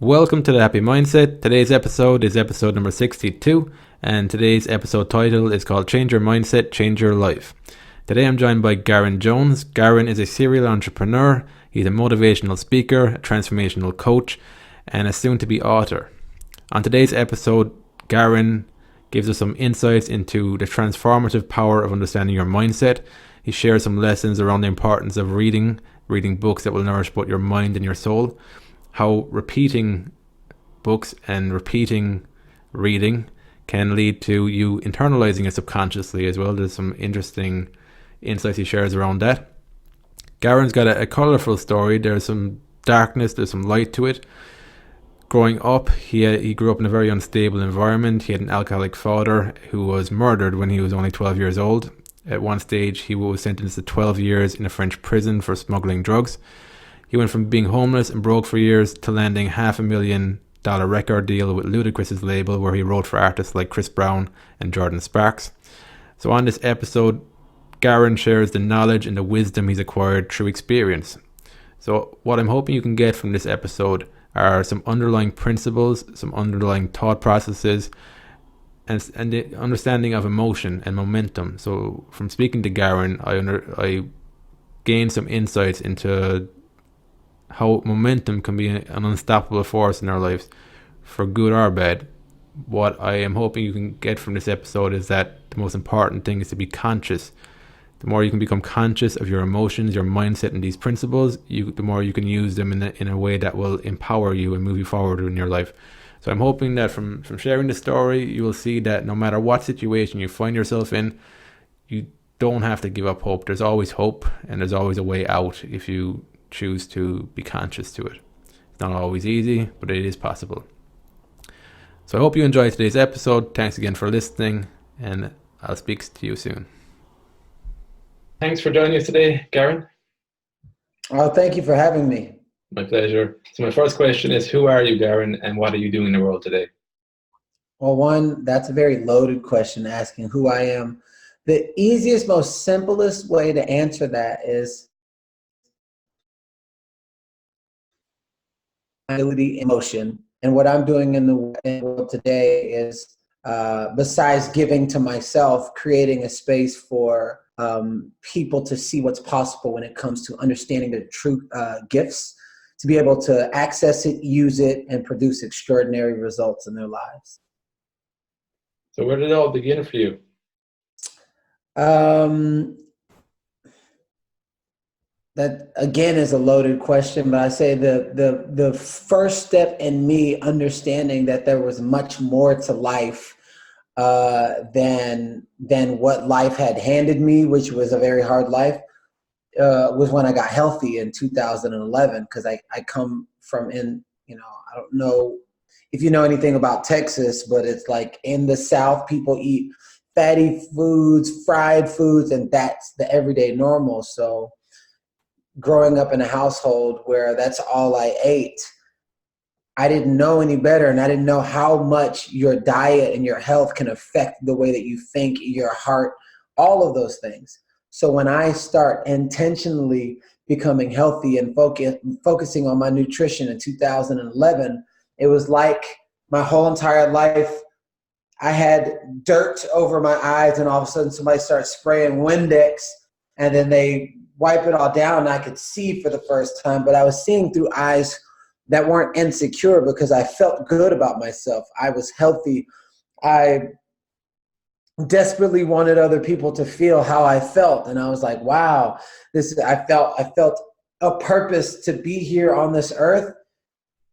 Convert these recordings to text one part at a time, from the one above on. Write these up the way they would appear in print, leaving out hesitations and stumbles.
Welcome to the Happy Mindset. Today's episode is episode number 62, and today's episode title is called Change Your Mindset, Change Your Life. Today I'm joined by Garrain Jones. Garrain is a serial entrepreneur. He's a motivational speaker, a transformational coach, and a soon-to-be author. On today's episode, Garrain gives us some insights into the transformative power of understanding your mindset. He shares some lessons around the importance of reading books that will nourish both your mind and your soul, how repeating books and repeating reading can lead to you internalizing it subconsciously as well. There's some interesting insights he shares around that. Garrain's got a colorful story. There's some darkness, there's some light to it. Growing up, he grew up in a very unstable environment. He had an alcoholic father who was murdered when he was only 12 years old. At one stage, he was sentenced to 12 years in a French prison for smuggling drugs. He went from being homeless and broke for years to landing $500,000 record deal with Ludacris's label, where he wrote for artists like Chris Brown and Jordan Sparks. So on this episode, Garrain shares the knowledge and the wisdom he's acquired through experience. So what I'm hoping you can get from this episode are some underlying principles, some underlying thought processes, and the understanding of emotion and momentum. So from speaking to Garrain, I gained some insights into how momentum can be an unstoppable force in our lives, for good or bad. What I am hoping you can get from this episode is that the most important thing is to be conscious. The more you can become conscious of your emotions, your mindset, and these principles, the more you can use them in a way that will empower you and move you forward in your life. So I'm hoping that from sharing the story, you will see that no matter what situation you find yourself in, you don't have to give up hope. There's always hope, and there's always a way out if you choose to be conscious to it. It's not always easy, but it is possible. So I hope you enjoyed today's episode. Thanks again for listening, and I'll speak to you soon. Thanks for joining us today, Garrain. Oh, thank you for having me. My pleasure. So my first question is, who are you, Garrain, and what are you doing in the world today? Well, one, that's a very loaded question, asking who I am. The easiest, most simplest way to answer that is emotion. And what I'm doing in the world today is, besides giving to myself, creating a space for people to see what's possible when it comes to understanding their true gifts, to be able to access it, use it, and produce extraordinary results in their lives. So where did it all begin for you? That again is a loaded question, but I say the first step in me understanding that there was much more to life than what life had handed me, which was a very hard life, was when I got healthy in 2011. Because I come from I don't know if you know anything about Texas, but it's like in the South, people eat fatty foods, fried foods, and that's the everyday normal. So growing up in a household where that's all I ate, I didn't know any better, and I didn't know how much your diet and your health can affect the way that you think, your heart, all of those things. So when I start intentionally becoming healthy and focusing on my nutrition in 2011, it was like my whole entire life I had dirt over my eyes, and all of a sudden somebody starts spraying Windex, and then they wipe it all down, and I could see for the first time, but I was seeing through eyes that weren't insecure because I felt good about myself. I was healthy. I desperately wanted other people to feel how I felt, and I was like, wow, I felt a purpose to be here on this earth.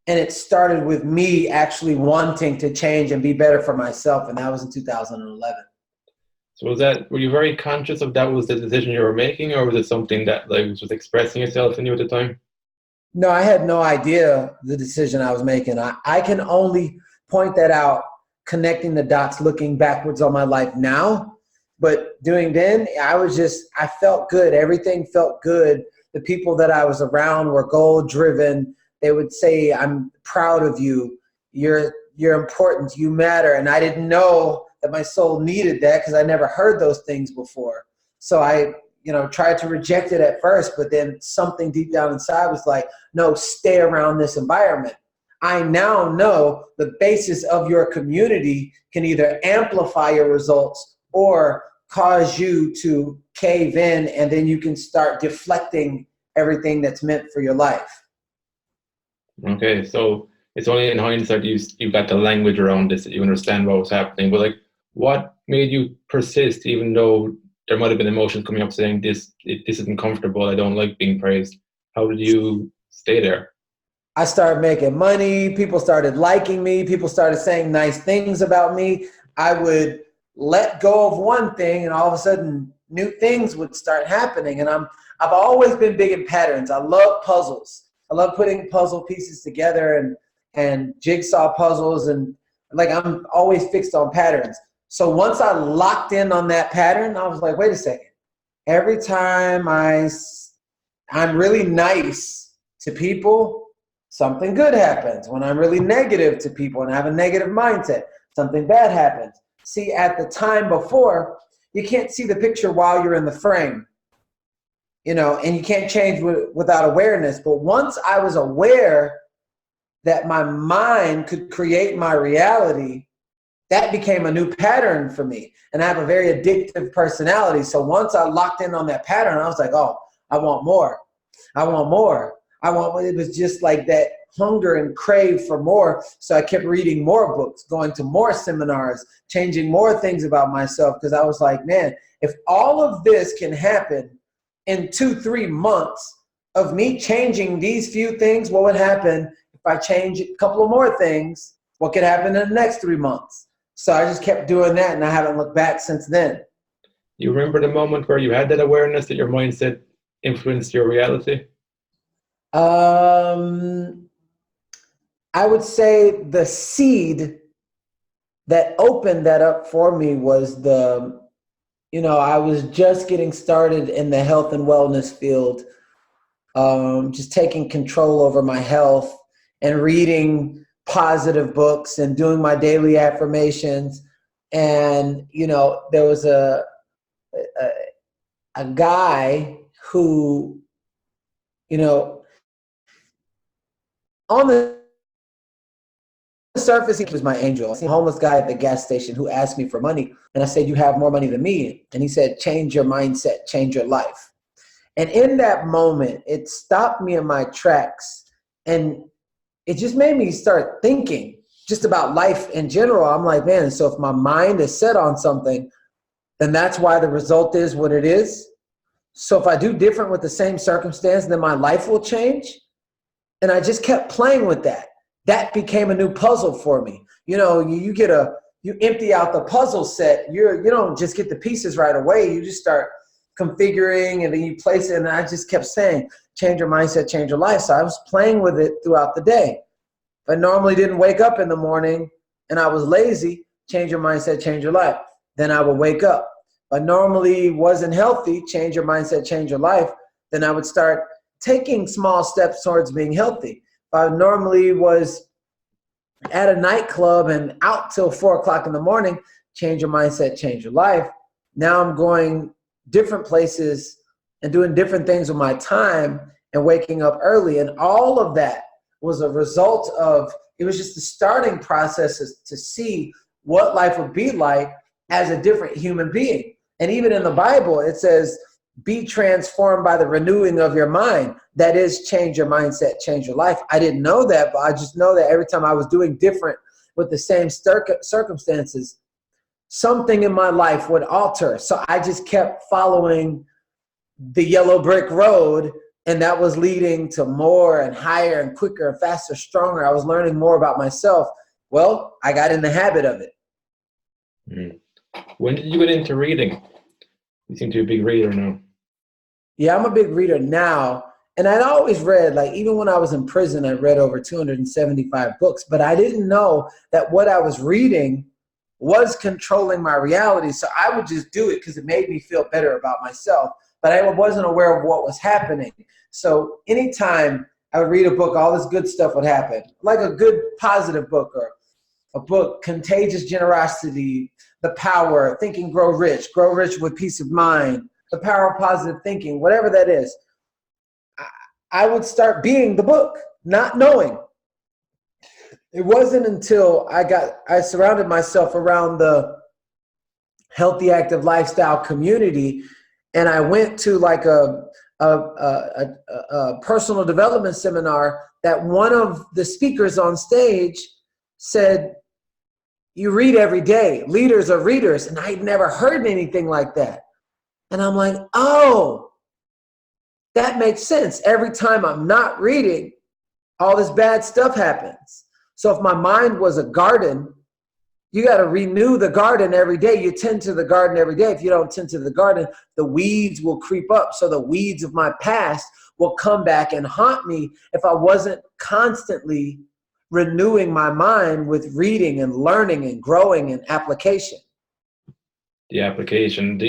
And it started with me actually wanting to change and be better for myself, and that was in 2011. So were you very conscious of that was the decision you were making, or was it something that was expressing itself in you at the time? No, I had no idea the decision I was making. I can only point that out connecting the dots, looking backwards on my life now. But doing then, I felt good. Everything felt good. The people that I was around were goal driven. They would say, I'm proud of you. You're important. You matter. And I didn't know that my soul needed that because I never heard those things before. So I tried to reject it at first, but then something deep down inside was like, no, stay around this environment. I now know the basis of your community can either amplify your results or cause you to cave in, and then you can start deflecting everything that's meant for your life. Okay, so it's only in hindsight you got the language around this, that you understand what was happening. But like, what made you persist, even though there might have been emotions coming up saying this isn't comfortable, I don't like being praised? How did you stay there? I started making money. People started liking me. People started saying nice things about me. I would let go of one thing, and all of a sudden, new things would start happening. And I've always been big in patterns. I love puzzles. I love putting puzzle pieces together and jigsaw puzzles, and like I'm always fixed on patterns. So once I locked in on that pattern, I was like, wait a second. Every time I'm really nice to people, something good happens. When I'm really negative to people and I have a negative mindset, something bad happens. See, at the time before, you can't see the picture while you're in the frame, and you can't change without awareness. But once I was aware that my mind could create my reality, that became a new pattern for me. And I have a very addictive personality. So once I locked in on that pattern, I was like, oh, I want more. I want more. It was just like that hunger and crave for more. So I kept reading more books, going to more seminars, changing more things about myself, because I was like, man, if all of this can happen in 2-3 months of me changing these few things, what would happen if I change a couple of more things? What could happen in the next 3 months? So I just kept doing that, and I haven't looked back since then. You remember the moment where you had that awareness that your mindset influenced your reality? I would say the seed that opened that up for me was I was just getting started in the health and wellness field, just taking control over my health and reading positive books and doing my daily affirmations. And, there was a guy who, on the surface, he was my angel. I see a homeless guy at the gas station who asked me for money. And I said, you have more money than me. And he said, change your mindset, change your life. And in that moment, it stopped me in my tracks. And it just made me start thinking just about life in general. I'm like, man, so if my mind is set on something, then that's why the result is what it is. So if I do different with the same circumstance, then my life will change. And I just kept playing with that. That became a new puzzle for me. You empty out the puzzle set. You don't just get the pieces right away. You just start configuring, and then you place it. And I just kept saying, change your mindset, change your life. So I was playing with it throughout the day. If I normally didn't wake up in the morning and I was lazy, change your mindset, change your life. Then I would wake up. If I normally wasn't healthy, change your mindset, change your life. Then I would start taking small steps towards being healthy. If I normally was at a nightclub and out till 4 o'clock in the morning, change your mindset, change your life. Now I'm going different places and doing different things with my time and waking up early. And all of that was a result of, it was just the starting process to see what life would be like as a different human being. And even in the Bible, it says, be transformed by the renewing of your mind. That is, change your mindset, change your life. I didn't know that, but I just know that every time I was doing different with the same circumstances, something in my life would alter. So I just kept following the yellow brick road, and that was leading to more and higher and quicker and faster, stronger. I was learning more about myself. Well, I got in the habit of it. When did you get into reading? You seem to be a big reader now. Yeah, I'm a big reader now. And I'd always read, like even when I was in prison, I read over 275 books, but I didn't know that what I was reading was controlling my reality. So I would just do it because it made me feel better about myself, but I wasn't aware of what was happening. So anytime I would read a book, all this good stuff would happen, like a good positive book or a book, Contagious Generosity, The Power, Think and Grow Rich with Peace of Mind, The Power of Positive Thinking, whatever that is. I would start being the book, not knowing. It wasn't until I surrounded myself around the healthy, active lifestyle community, and I went to like a personal development seminar that one of the speakers on stage said, "You read every day. Leaders are readers." And I'd never heard anything like that. And I'm like, oh, that makes sense. Every time I'm not reading, all this bad stuff happens. So if my mind was a garden, you got to renew the garden every day. You tend to the garden every day. If you don't tend to the garden, the weeds will creep up. So the weeds of my past will come back and haunt me if I wasn't constantly renewing my mind with reading and learning and growing and application. The application.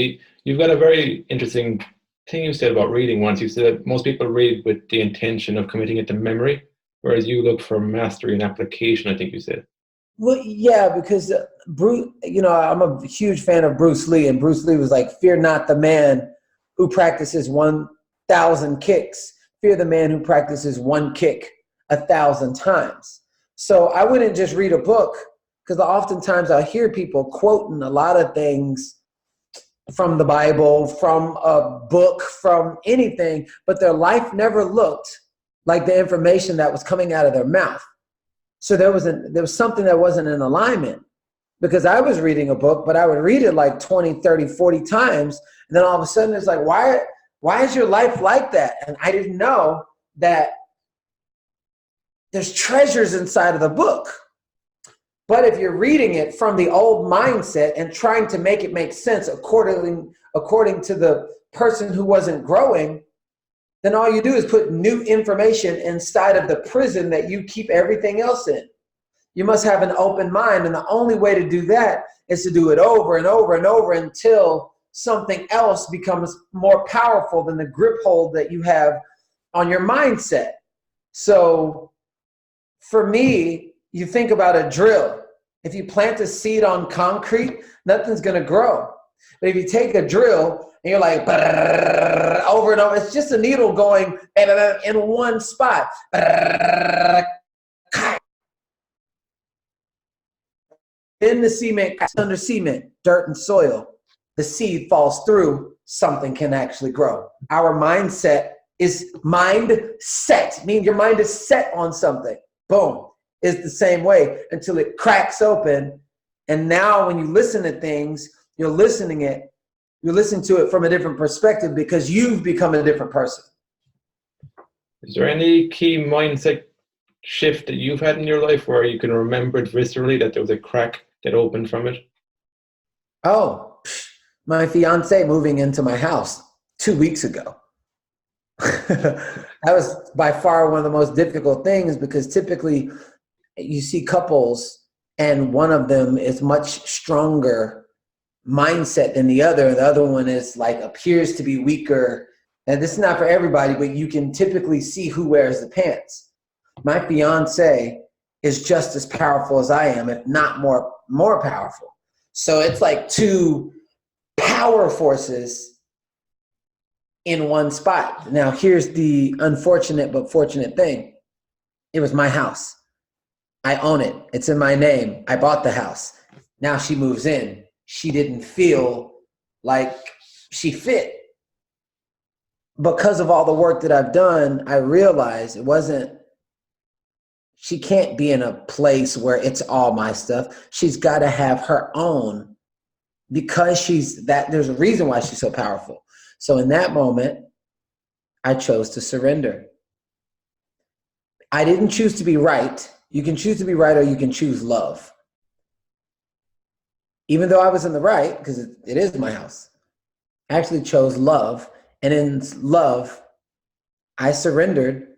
You've got a very interesting thing you said about reading once. You said that most people read with the intention of committing it to memory, whereas you look for mastery and application, I think you said. Well, yeah, because Bruce, I'm a huge fan of Bruce Lee, and Bruce Lee was like, "Fear not the man who practices 1,000 kicks. Fear the man who practices one kick 1,000 times." So I wouldn't just read a book, because oftentimes I hear people quoting a lot of things from the Bible, from a book, from anything, but their life never looked like the information that was coming out of their mouth. So there was something that wasn't in alignment, because I was reading a book, but I would read it like 20, 30, 40 times. And then all of a sudden it's like, why is your life like that? And I didn't know that there's treasures inside of the book. But if you're reading it from the old mindset and trying to make it make sense according to the person who wasn't growing, then all you do is put new information inside of the prison that you keep everything else in. You must have an open mind, and the only way to do that is to do it over and over and over until something else becomes more powerful than the grip hold that you have on your mindset. So for me, you think about a drill. If you plant a seed on concrete, nothing's going to grow. But if you take a drill and you're like over and over, it's just a needle going in one spot. In the cement, under cement, dirt and soil, the seed falls through, something can actually grow. Our mindset is mindset, meaning your mind is set on something. Boom, is the same way until it cracks open. And now when you listen to things, you're listening to it from a different perspective, because you've become a different person. Is there any key mindset shift that you've had in your life where you can remember it viscerally, that there was a crack that opened from it? Oh, my fiance moving into my house 2 weeks ago. That was by far one of the most difficult things, because typically you see couples and one of them is much stronger mindset than the other. The other one is like appears to be weaker. And this is not for everybody, but you can typically see who wears the pants. My fiance is just as powerful as I am, if not more powerful. So it's like two power forces in one spot. Now, here's the unfortunate but fortunate thing. It was my house. I own it. It's in my name. I bought the house. Now she moves in. She didn't feel like she fit. Because of all the work that I've done, I realized she can't be in a place where it's all my stuff. She's got to have her own, because there's a reason why she's so powerful. So in that moment, I chose to surrender. I didn't choose to be right. You can choose to be right, or you can choose love. Even though I was in the right, because it is my house, I actually chose love. And in love, I surrendered,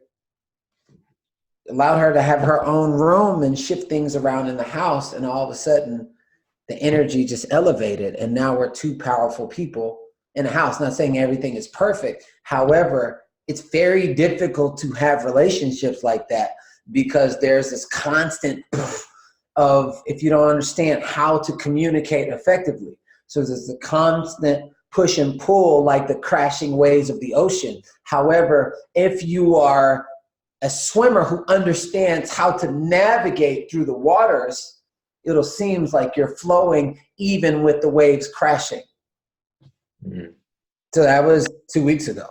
allowed her to have her own room and shift things around in the house. And all of a sudden, the energy just elevated. And now we're two powerful people in a house. Not saying everything is perfect. However, it's very difficult to have relationships like that, because there's this constant of, if you don't understand how to communicate effectively. So there's a constant push and pull, like the crashing waves of the ocean. However, if you are a swimmer who understands how to navigate through the waters, it'll seem like you're flowing even with the waves crashing. Mm. So that was 2 weeks ago.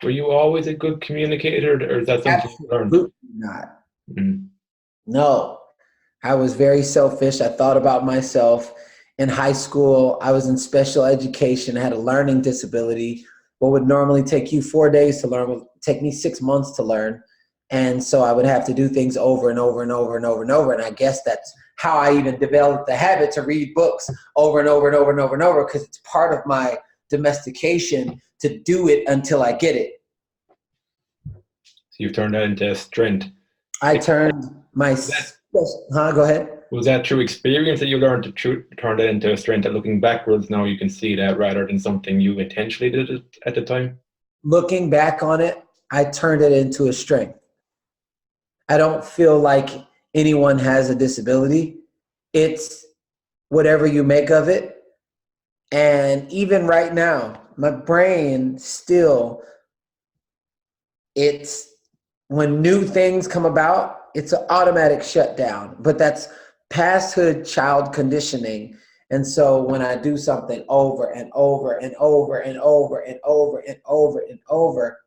Were you always a good communicator, or is that something you learned? Absolutely not. Mm. No, I was very selfish. I thought about myself. In high school, I was in special education. I had a learning disability. What would normally take you 4 days to learn would take me 6 months to learn. And so I would have to do things over and over and over and over and over. And I guess that's how I even developed the habit to read books over and over and over and over and over, because it's part of my domestication to do it until I get it. So you've turned that into strength. I turned my, go ahead. Was that through experience that you learned to turn that into a strength, that looking backwards now you can see that, rather than something you intentionally did at the time? Looking back on it, I turned it into a strength. I don't feel like anyone has a disability. It's whatever you make of it. And even right now, my brain still, it's, when new things come about, it's an automatic shutdown. But that's pasthood child conditioning. And so when I do something over and over and over and over and over and over and over,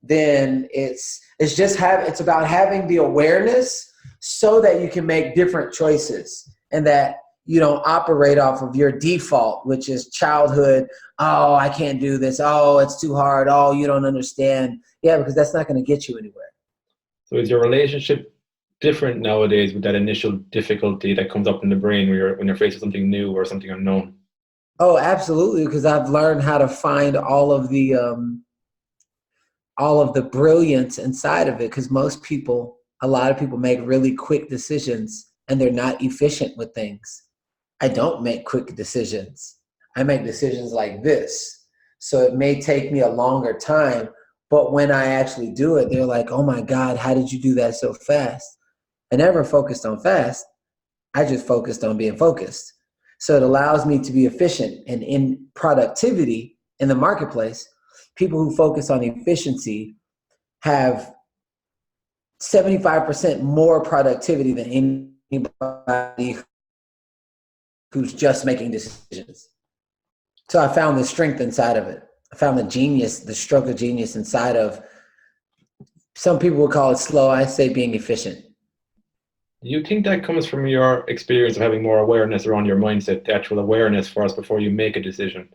then it's about having the awareness so that you can make different choices, and that you don't operate off of your default, which is childhood. Oh, I can't do this. Oh, it's too hard. Oh, you don't understand. Yeah, because that's not going to get you anywhere. So is your relationship different nowadays with that initial difficulty that comes up in the brain when you're faced with something new or something unknown? Oh, absolutely, because I've learned how to find all of the brilliance inside of it. Because a lot of people make really quick decisions and they're not efficient with things. I don't make quick decisions. I make decisions like this. So it may take me a longer time, but when I actually do it, they're like, oh my God, how did you do that so fast? I never focused on fast. I just focused on being focused. So it allows me to be efficient. And in productivity in the marketplace, people who focus on efficiency have 75% more productivity than anybody who's just making decisions. So I found the strength inside of it. I found the genius, the stroke of genius inside of, some people would call it slow. I say being efficient. Do you think that comes from your experience of having more awareness around your mindset, the actual awareness first before you make a decision?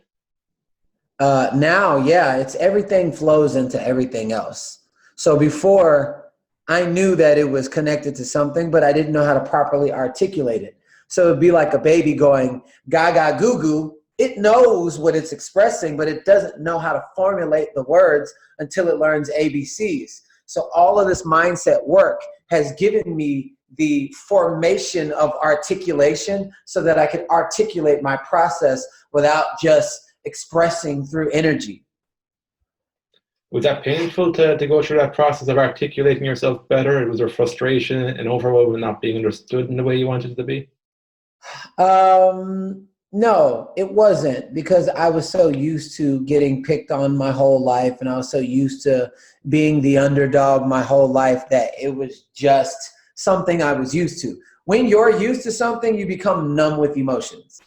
Now, yeah, it's everything flows into everything else. So before, I knew that it was connected to something, but I didn't know how to properly articulate it. So it'd be like a baby going gaga goo goo. It knows what it's expressing, but it doesn't know how to formulate the words until it learns ABCs. So all of this mindset work has given me the formation of articulation so that I can articulate my process without just expressing through energy. Was that painful to go through that process of articulating yourself better? Was there frustration and overwhelm with not being understood in the way you wanted it to be? No, it wasn't, because I was so used to getting picked on my whole life, and I was so used to being the underdog my whole life that it was just something I was used to. When you're used to something, you become numb with emotions.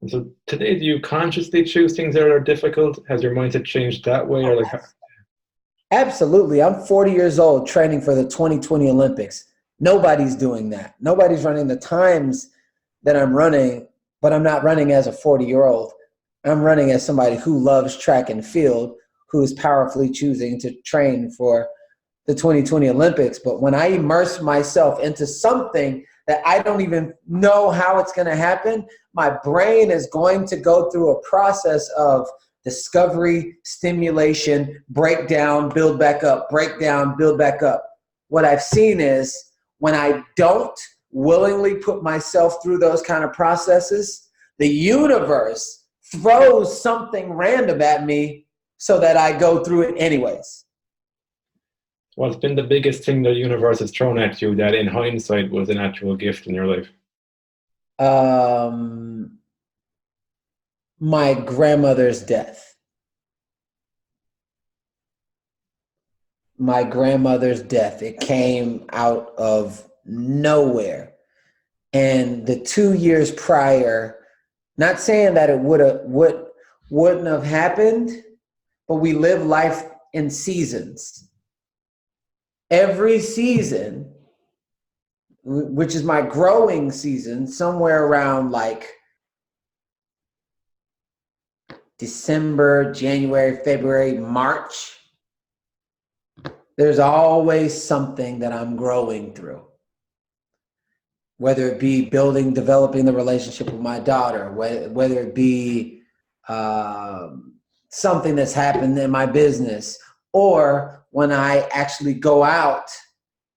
And so today, do you consciously choose things that are difficult? Has your mindset changed that way, or like? Absolutely. I'm 40 years old training for the 2020 Olympics. Nobody's doing that. Nobody's running the times that I'm running, but I'm not running as a 40-year-old. I'm running as somebody who loves track and field, who is powerfully choosing to train for the 2020 Olympics. But when I immerse myself into something that I don't even know how it's going to happen, my brain is going to go through a process of discovery, stimulation, breakdown, build back up, breakdown, build back up. What I've seen is when I don't willingly put myself through those kind of processes, the universe throws something random at me so that I go through it anyways. What's been the biggest thing the universe has thrown at you that in hindsight was an actual gift in your life? My grandmother's death. my grandmother's death. It came out of nowhere. And the 2 years prior, not saying that it wouldn't have happened, but we live life in seasons. Every season, which is my growing season, somewhere around like December, January, February, March, there's always something that I'm growing through. Whether it be developing the relationship with my daughter, whether it be something that's happened in my business, or when I actually go out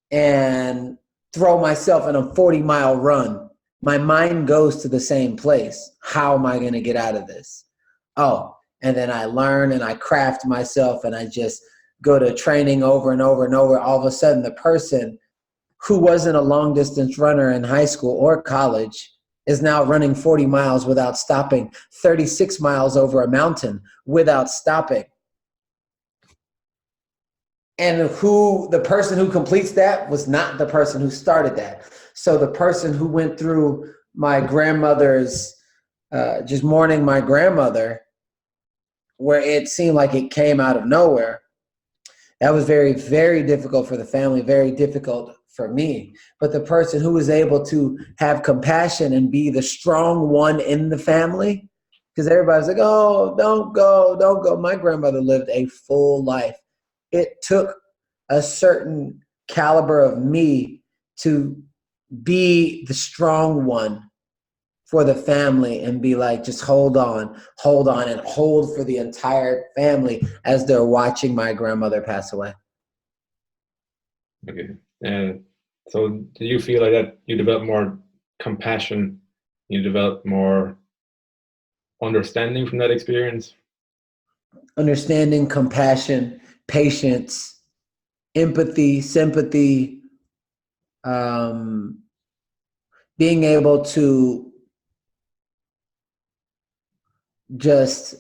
and throw myself in a 40-mile run, my mind goes to the same place. How am I going to get out of this? Oh, and then I learn and I craft myself and I just go to training over and over and over. All of a sudden, the person who wasn't a long distance runner in high school or college is now running 40 miles without stopping, 36 miles over a mountain without stopping. And the person who completes that was not the person who started that. So the person who went through my grandmother's, just mourning my grandmother, where it seemed like it came out of nowhere, that was very, very difficult for the family, very difficult for me. But the person who was able to have compassion and be the strong one in the family, because everybody's like, oh, don't go, don't go. My grandmother lived a full life. It took a certain caliber of me to be the strong one for the family and be like, just hold on, and hold for the entire family as they're watching my grandmother pass away. Okay. So do you feel like that you develop more compassion, you develop more understanding from that experience? Understanding, compassion, patience, empathy, sympathy, being able to just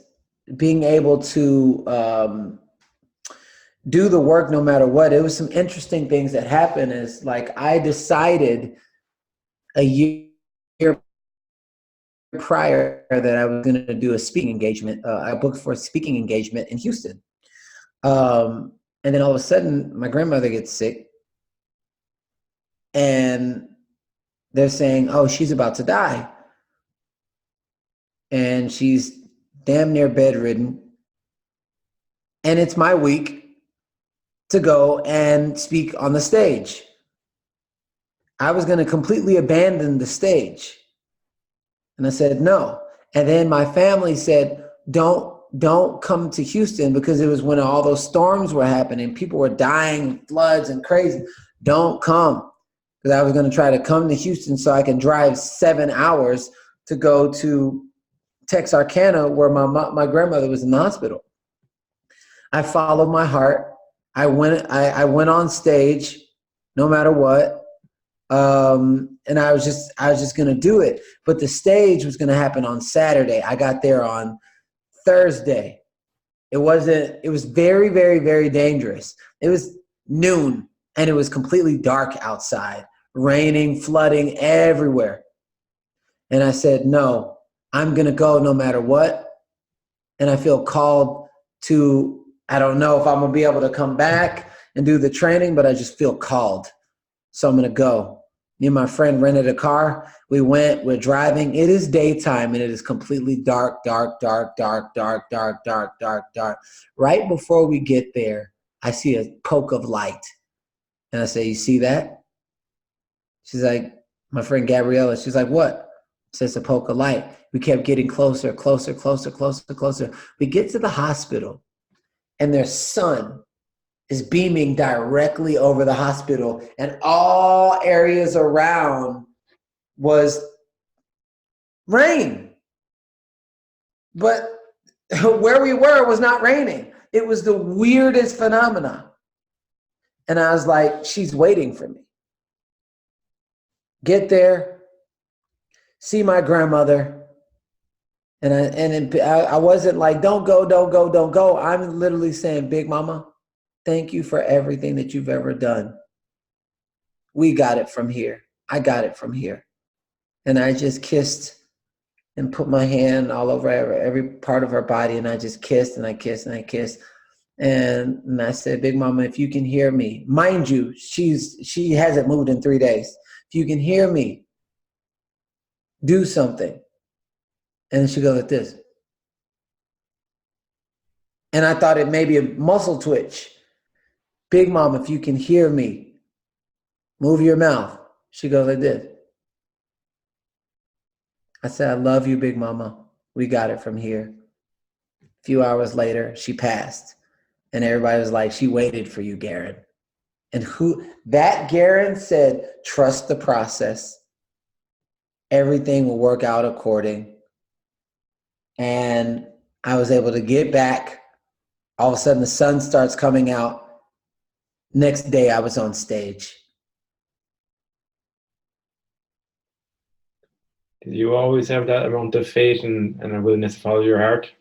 being able to do the work no matter what. It was some interesting things that happened. Is like I decided a year prior that I was going to do a speaking engagement. I booked for a speaking engagement in Houston. And then all of a sudden, my grandmother gets sick. And they're saying, oh, she's about to die. And she's damn near bedridden. And it's my week to go and speak on the stage. I was going to completely abandon the stage. And I said, no. And then my family said, don't come to Houston, because it was when all those storms were happening. People were dying, floods and crazy. Don't come. Because I was going to try to come to Houston so I can drive 7 hours to go to Texarkana, where my grandmother was in the hospital. I followed my heart. I went on stage no matter what. And I was just going to do it. But the stage was going to happen on Saturday. I got there on Thursday. It was very, very, very dangerous. It was noon and it was completely dark outside, raining, flooding everywhere. And I said, no, I'm going to go no matter what. And I feel called to, I don't know if I'm going to be able to come back and do the training, but I just feel called. So I'm going to go. Me and my friend rented a car. We're driving. It is daytime and it is completely dark, dark, dark, dark, dark, dark, dark, dark, dark. Right before we get there, I see a poke of light. And I say, you see that? She's like, my friend Gabriella, she's like, what? It says a poke of light. We kept getting closer, closer, closer, closer, closer. We get to the hospital and their sun is beaming directly over the hospital, and all areas around was rain. But where we were was not raining. It was the weirdest phenomena. And I was like, she's waiting for me. Get there, see my grandmother. And I wasn't like, don't go, don't go, don't go. I'm literally saying, Big Mama, Thank you for everything that you've ever done. We got it from here. I got it from here. And I just kissed and put my hand all over every part of her body. And I just kissed and I kissed and I kissed. And I said, Big Mama, if you can hear me, mind you, she hasn't moved in 3 days. If you can hear me, do something. And she goes like this. And I thought it may be a muscle twitch. Big Mom, if you can hear me, move your mouth. She goes like this. I said, I love you, Big Mama. We got it from here. A few hours later, she passed. And everybody was like, she waited for you, Garrain. And Garrain said, trust the process. Everything will work out according. And I was able to get back. All of a sudden, the sun starts coming out. Next day, I was on stage. Did you always have that amount of faith and a willingness to follow your heart?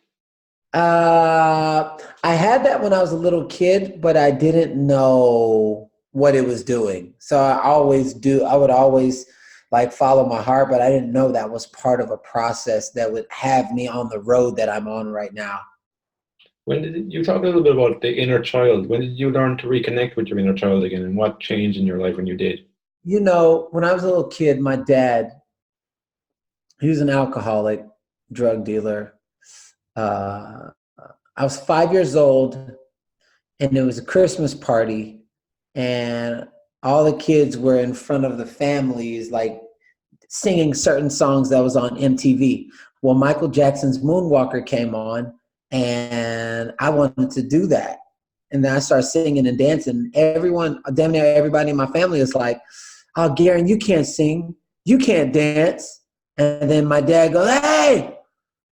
I had that when I was a little kid, but I didn't know what it was doing. So I would always like follow my heart, but I didn't know that was part of a process that would have me on the road that I'm on right now. When did you talk a little bit about the inner child? When did you learn to reconnect with your inner child again, and what changed in your life when you did? You know, when I was a little kid, my dad, he was an alcoholic, drug dealer. I was 5 years old, and it was a Christmas party, and all the kids were in front of the families, like singing certain songs that was on MTV. Well, Michael Jackson's Moonwalker came on, and I wanted to do that. And then I started singing and dancing. Everyone, damn near everybody in my family is like, oh, Garrain, you can't sing. You can't dance. And then my dad goes, hey,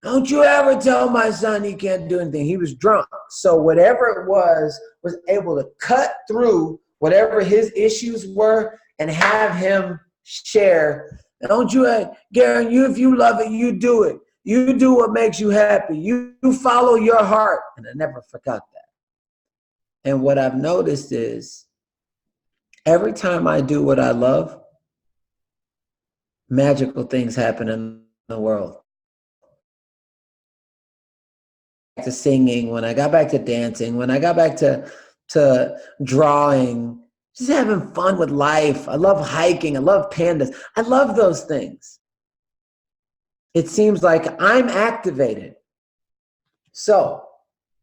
don't you ever tell my son he can't do anything. He was drunk. So whatever it was able to cut through whatever his issues were and have him share. Don't you, Garrain, if you love it, you do it. You do what makes you happy. You follow your heart. And I never forgot that. And what I've noticed is every time I do what I love, magical things happen in the world. To singing, when I got back to dancing, when I got back to drawing, just having fun with life. I love hiking. I love pandas. I love those things. It seems like I'm activated. So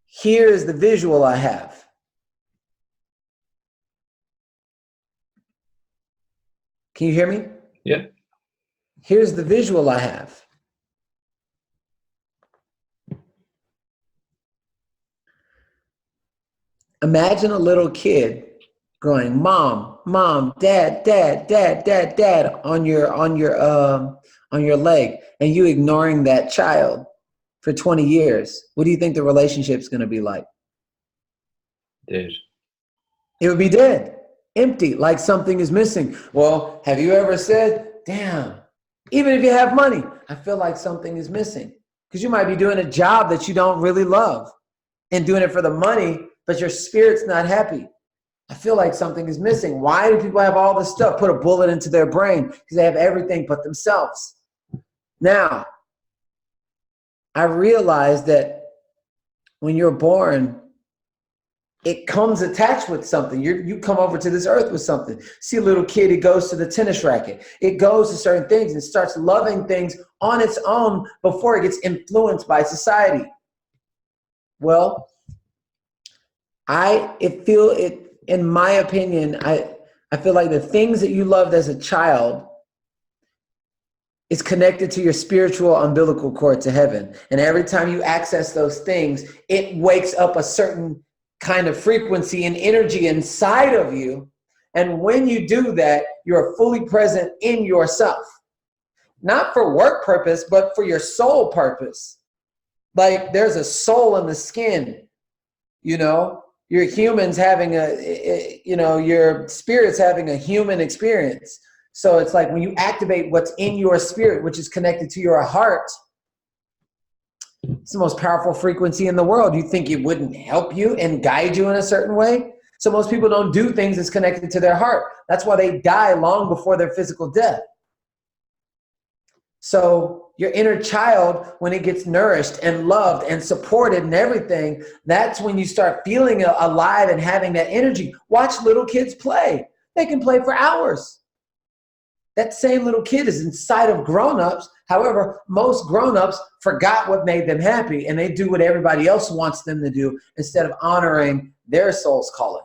here's the visual I have. Can you hear me? Yeah. Here's the visual I have. Imagine a little kid going, mom, mom, dad, dad, dad, dad, dad on your leg, and you ignoring that child for 20 years. What do you think the relationship's going to be like? Dead. It would be dead, empty, like something is missing. Well, have you ever said, damn, even if you have money, I feel like something is missing? Because you might be doing a job that you don't really love and doing it for the money, but your spirit's not happy. I feel like something is missing. Why do people have all this stuff? Put a bullet into their brain because they have everything but themselves. Now, I realized that when you're born, it comes attached with something. You come over to this earth with something. See a little kid, he goes to the tennis racket. It goes to certain things and starts loving things on its own before it gets influenced by society. Well, in my opinion, I feel like the things that you loved as a child is connected to your spiritual umbilical cord to heaven. And every time you access those things, it wakes up a certain kind of frequency and energy inside of you. And when you do that, you're fully present in yourself. Not for work purpose, but for your soul purpose. Like there's a soul in the skin, you know? Your humans having your spirit's having a human experience. So it's like when you activate what's in your spirit, which is connected to your heart, it's the most powerful frequency in the world. You think it wouldn't help you and guide you in a certain way? So most people don't do things that's connected to their heart. That's why they die long before their physical death. So your inner child, when it gets nourished and loved and supported and everything, that's when you start feeling alive and having that energy. Watch little kids play. They can play for hours. That same little kid is inside of grown-ups. However, most grown-ups forgot what made them happy, and they do what everybody else wants them to do instead of honoring their soul's calling.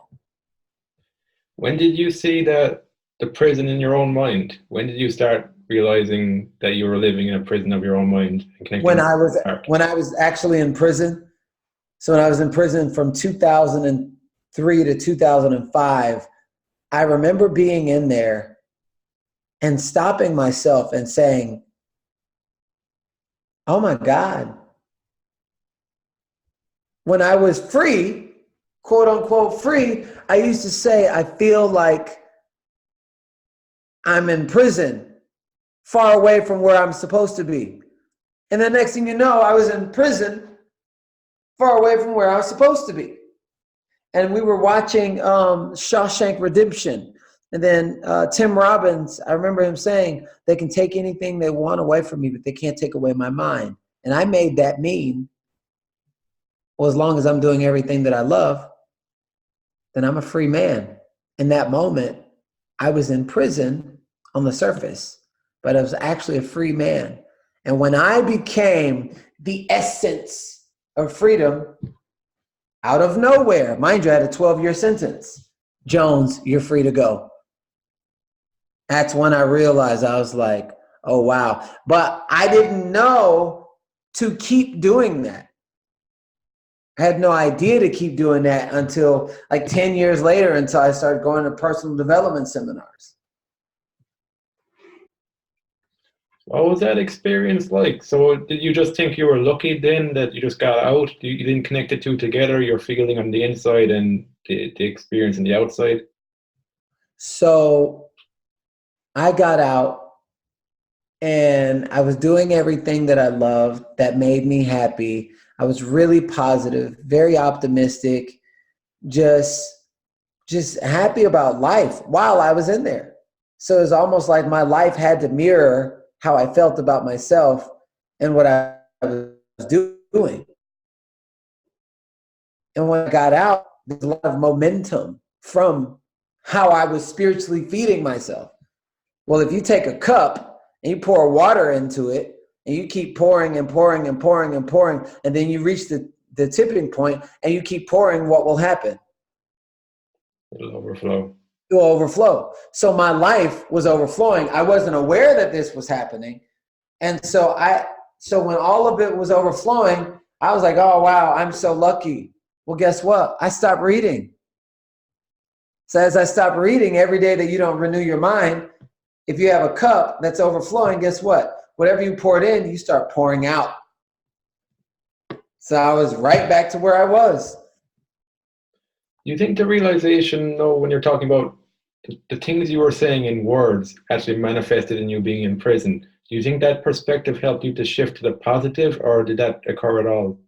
When did you see the prison in your own mind? When did you start realizing that you were living in a prison of your own mind and connecting When with I your heart? I was actually in prison. So when I was in prison from 2003 to 2005, I remember being in there and stopping myself and saying, oh my God. When I was free, quote unquote free, I used to say, I feel like I'm in prison, far away from where I'm supposed to be. And the next thing you know, I was in prison, far away from where I was supposed to be. And we were watching Shawshank Redemption. And then Tim Robbins, I remember him saying, they can take anything they want away from me, but they can't take away my mind. And I made that mean, well, as long as I'm doing everything that I love, then I'm a free man. In that moment, I was in prison on the surface, but I was actually a free man. And when I became the essence of freedom, out of nowhere, mind you, I had a 12-year sentence. Jones, you're free to go. That's when I realized, I was like, oh, wow. But I didn't know to keep doing that. I had no idea to keep doing that until like 10 years later, until I started going to personal development seminars. What was that experience like? So did you just think you were lucky then that you just got out? You didn't connect the two together, your feeling on the inside and the experience on the outside? So I got out and I was doing everything that I loved that made me happy. I was really positive, very optimistic, just happy about life while I was in there. So it was almost like my life had to mirror how I felt about myself and what I was doing. And when I got out, there's a lot of momentum from how I was spiritually feeding myself. Well, if you take a cup and you pour water into it and you keep pouring and pouring and pouring and pouring, and then you reach the tipping point and you keep pouring, what will happen? It'll overflow. It will overflow. So my life was overflowing. I wasn't aware that this was happening. And so when all of it was overflowing, I was like, oh, wow, I'm so lucky. Well, guess what? I stopped reading. So as I stopped reading, every day that you don't renew your mind, if you have a cup that's overflowing, guess what? Whatever you poured in, you start pouring out. So I was right back to where I was. You think the realization, though, when you're talking about the things you were saying in words actually manifested in you being in prison, do you think that perspective helped you to shift to the positive, or did that occur at all?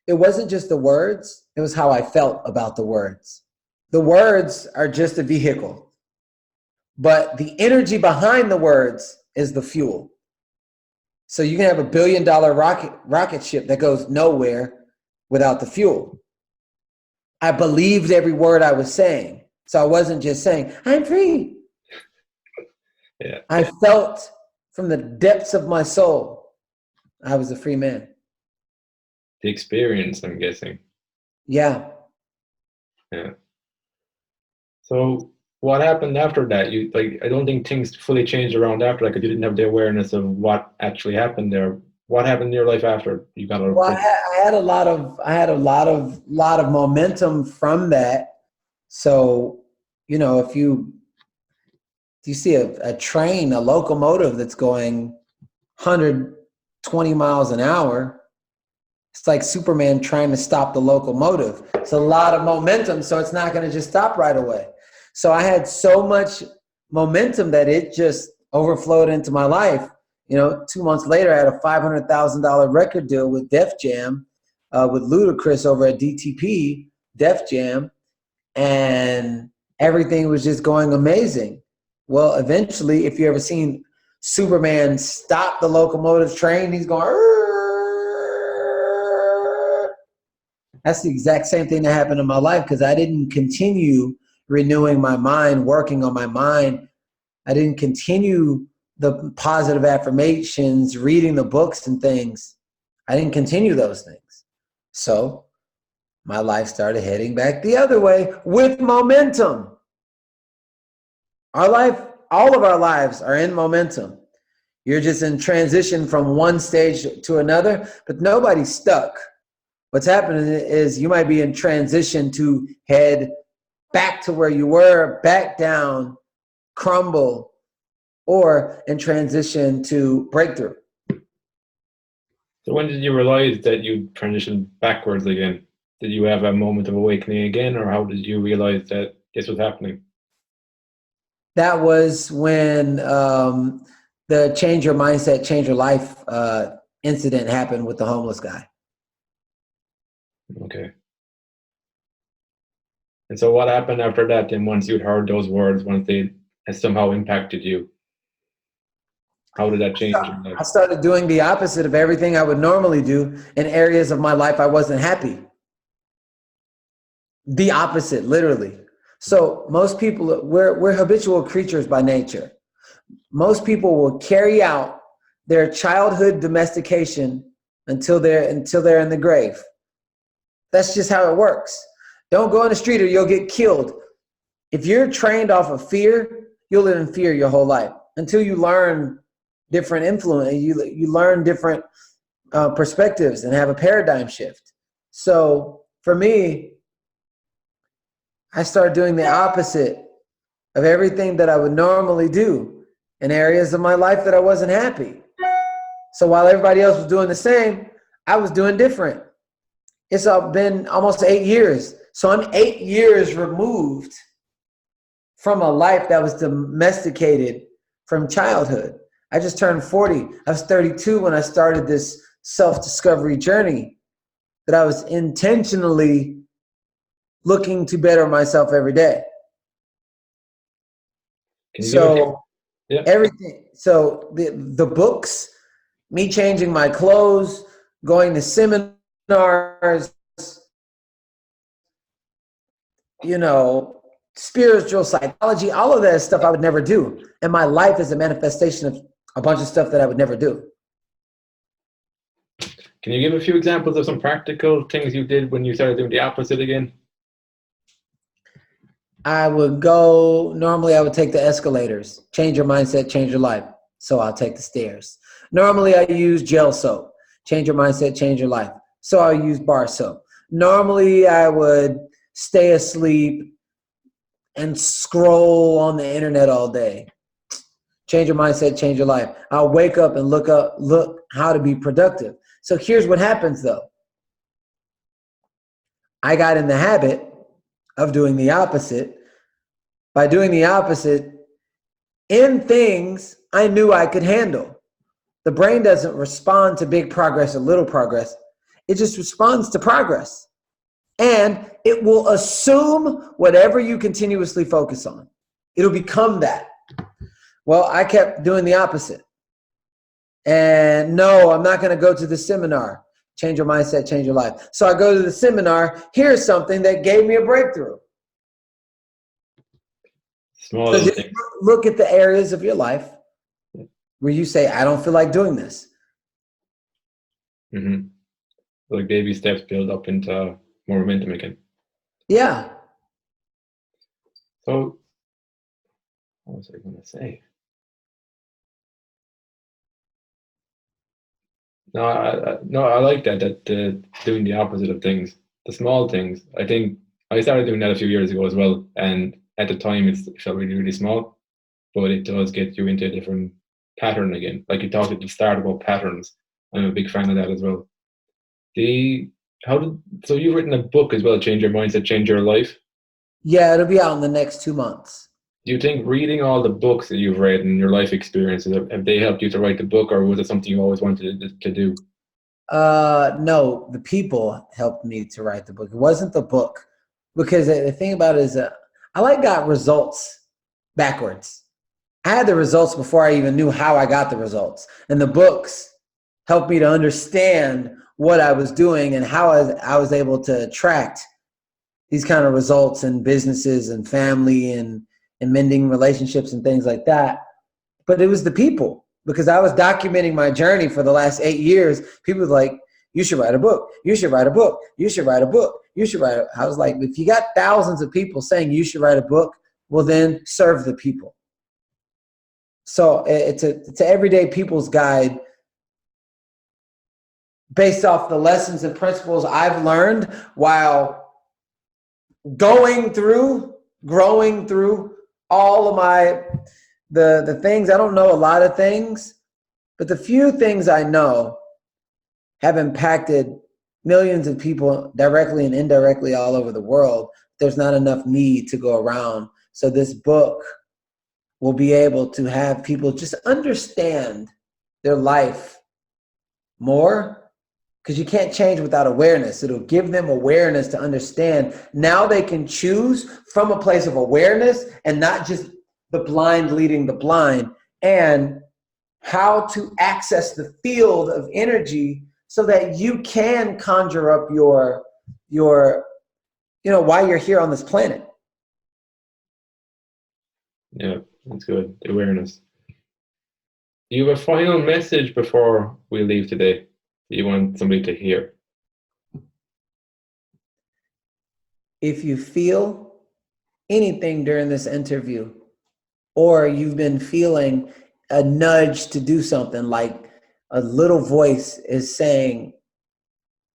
It wasn't just the words, it was how I felt about the words. The words are just a vehicle, but the energy behind the words is the fuel. So you can have $1 billion rocket ship that goes nowhere without the fuel. I believed every word I was saying. So I wasn't just saying, I'm free. Yeah. I felt from the depths of my soul, I was a free man. The experience, I'm guessing. Yeah. Yeah. So what happened after that? I don't think things fully changed around after that because you didn't have the awareness of what actually happened there. What happened in your life after you got out of prison? I had a lot of momentum from that. So, if you see a train, a locomotive that's going 120 miles an hour, it's like Superman trying to stop the locomotive. It's a lot of momentum, so it's not going to just stop right away. So I had so much momentum that it just overflowed into my life. 2 months later, I had a $500,000 record deal with Def Jam, with Ludacris over at DTP, Def Jam. and everything was just going amazing. Well, eventually, if you ever seen Superman stop the locomotive train, he's going. That's the exact same thing that happened in my life because I didn't continue renewing my mind, working on my mind. I didn't continue the positive affirmations, reading the books and things. I didn't continue those things. So my life started heading back the other way with momentum. Our life, all of our lives are in momentum. You're just in transition from one stage to another, but nobody's stuck. What's happening is you might be in transition to head back to where you were, back down, crumble, or in transition to breakthrough. So when did you realize that you transitioned backwards again? Did you have a moment of awakening again, or how did you realize that this was happening? That was when the change your mindset, change your life incident happened with the homeless guy. Okay. And so what happened after that then once you'd heard those words, once they had somehow impacted you? How did that change your life? I started doing the opposite of everything I would normally do in areas of my life I wasn't happy. The opposite, literally. So most people, we're habitual creatures by nature. Most people will carry out their childhood domestication until they're in the grave. That's just how it works. Don't go on the street or you'll get killed. If you're trained off of fear, you'll live in fear your whole life until you learn different influence. You learn different perspectives and have a paradigm shift. So for me, I started doing the opposite of everything that I would normally do in areas of my life that I wasn't happy. So while everybody else was doing the same, I was doing different. It's been almost 8 years. So I'm 8 years removed from a life that was domesticated from childhood. I just turned 40. I was 32 when I started this self-discovery journey that I was intentionally looking to better myself every day. So everything, so the books, me changing my clothes, going to seminars, spiritual psychology, all of that stuff I would never do. And my life is a manifestation of a bunch of stuff that I would never do. Can you give a few examples of some practical things you did when you started doing the opposite again? Normally I would take the escalators. Change your mindset, change your life. So I'll take the stairs. Normally I use gel soap. Change your mindset, change your life. So I'll use bar soap. Normally I would stay asleep and scroll on the internet all day. Change your mindset, change your life. I'll wake up and look how to be productive. So here's what happens though. I got in the habit of doing the opposite. By doing the opposite in things I knew I could handle. The brain doesn't respond to big progress or little progress. It just responds to progress. And it will assume whatever you continuously focus on. It'll become that. Well, I kept doing the opposite. And no, I'm not going to go to the seminar. Change your mindset, change your life. So I go to the seminar. Here's something that gave me a breakthrough. So just look at the areas of your life where you say, I don't feel like doing this. Mm-hmm. Like baby steps build up into more momentum again. Yeah. So, what was I going to say? No, I like that doing the opposite of things, the small things. I think I started doing that a few years ago as well, and at the time it felt really, really small, but it does get you into a different pattern again. Like you talked at the start about patterns. I'm a big fan of that as well. So you've written a book as well, Change Your Mindset, Change Your Life? Yeah, it'll be out in the next 2 months. Do you think reading all the books that you've read and your life experiences, have they helped you to write the book, or was it something you always wanted to do? No, the people helped me to write the book. It wasn't the book. because the thing about it is I got results backwards. I had the results before I even knew how I got the results. And the books helped me to understand what I was doing and how I was able to attract these kind of results in businesses and family and mending relationships and things like that. But it was the people, because I was documenting my journey for the last 8 years. People were like, you should write a book. You should write a book. You should write a book. You should write I was like, if you got thousands of people saying you should write a book, well then serve the people. So it's a everyday people's guide based off the lessons and principles I've learned while growing through all of the things. I don't know a lot of things, but the few things I know have impacted millions of people directly and indirectly all over the world. There's not enough need to go around. So this book will be able to have people just understand their life more, because you can't change without awareness. It'll give them awareness to understand. Now they can choose from a place of awareness and not just the blind leading the blind, and how to access the field of energy so that you can conjure up your why you're here on this planet. Yeah, that's good. Awareness. You have a final message before we leave today that you want somebody to hear? If you feel anything during this interview, or you've been feeling a nudge to do something, like a little voice is saying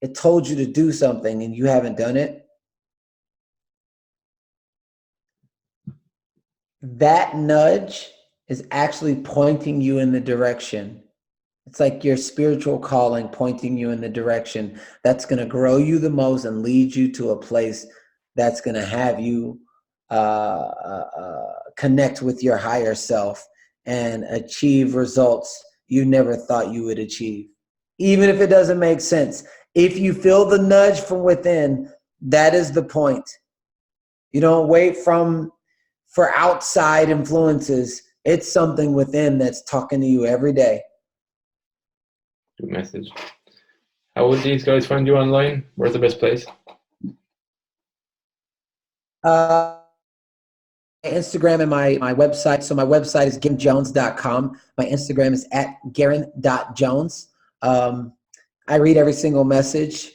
it told you to do something and you haven't done it, that nudge is actually pointing you in the direction. It's like your spiritual calling pointing you in the direction that's going to grow you the most and lead you to a place that's going to have you connect with your higher self and achieve results you never thought you would achieve. Even if it doesn't make sense, if you feel the nudge from within, that is the point. You don't wait for outside influences. It's something within that's talking to you every day. Good message. How would these guys find you online? Where's the best place? Instagram and my website. So my website is garrainjones.com. My Instagram is at garrain.jones. I read every single message,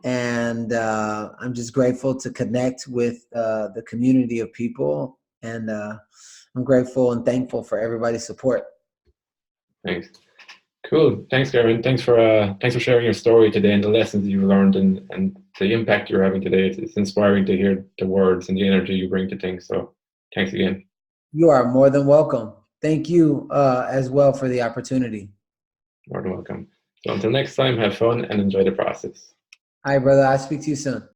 and I'm just grateful to connect with the community of people, and I'm grateful and thankful for everybody's support. Thanks. Cool. Thanks, Garrain. Thanks for sharing your story today and the lessons you've learned and the impact you're having today. It's inspiring to hear the words and the energy you bring to things. So thanks again. You are more than welcome. Thank you as well for the opportunity. More than welcome. So until next time, have fun and enjoy the process. All right, brother. I'll speak to you soon.